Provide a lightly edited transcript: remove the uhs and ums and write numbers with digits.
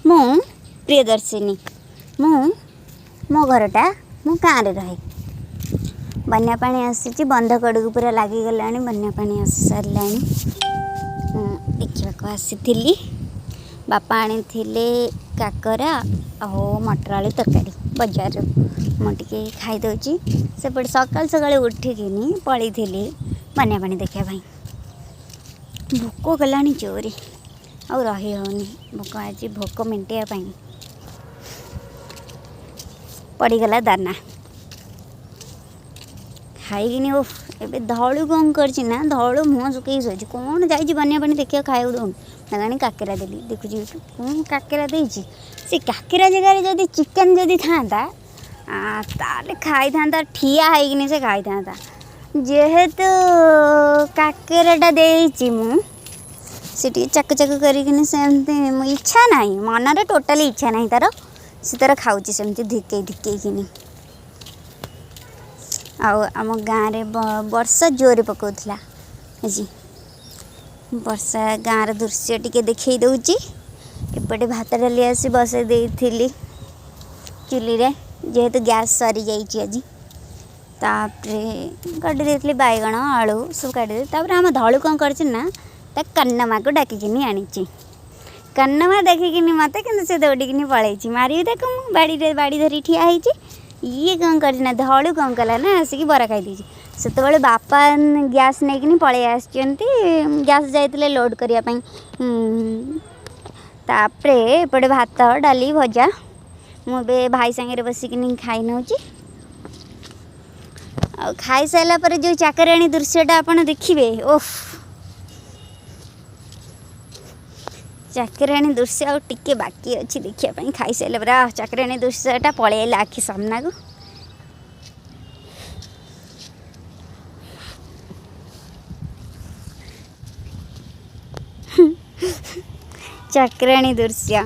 मु प्रियदर्शिनी मु मो घरटा मु गाँव में रहे बन्या पानी आसी बंध कड़क पूरा लगिगला बन्या पानी आसी सारा देखा आसी बापा आनी काकरा आ मटर आलू तरकारी बजार मुझे खाईदे सेपटे सकाल सकाल उठिकी पलि बन्या पानी देखापी भोक गलानी जोरी आ रही होनी भोक आज भोक मेटापी पड़गला दाना खाईकिनी ओफ ए धलू कौन करना धलू मुँह सुखी शोची कौन जाइए बन्या पानी देखिए खाया दौन ना काकेरा देली देखुची कौन काकेरा देती से काकेरा जगह जदि चिकेन जदि था ताले खाई था ठिया है से खाई था जेहेतु काकेराटा देती मुझे चक चक करी सेमती इच्छा ना मनरे टोटाली इच्छा ना तार सी तार खाऊँ सेमती धिके धिकेकिनी आम गाँव में वर्षा जोर पकाउला आज वर्षा गाँव दृश्य टिके देखई दूची एपटे भात डाली आसी बसई देली चुली रे जेहेतु गैस सरी जाइए आज काटी देती बैगण आलू सब काटी तापर आम धलू कौन करना कन्नमा को डाकिनी आनी कन्नमा देखिकी मत कि दौड़िकी पलैची मारी देख मुझे बाड़ी धरी ठिया ये कौन करना धलू कौन कला ना आसिक बरा खाई से बापा गैस नहीं पलि गैस जाते लोड करने तापरे एपटे भात डाली भजा मुझे भाई सांगे बसिकी खाई नौ खाई सारा पर जो चाकराणी दृश्यटा आपड़ देखिए ओफ चाकराणी दृश्य आ टिके बाकी अच्छी देखापी खाई सारा पर चाकराणी दृश्यटा पलैला आखि सामना को चाकराणी दृश्य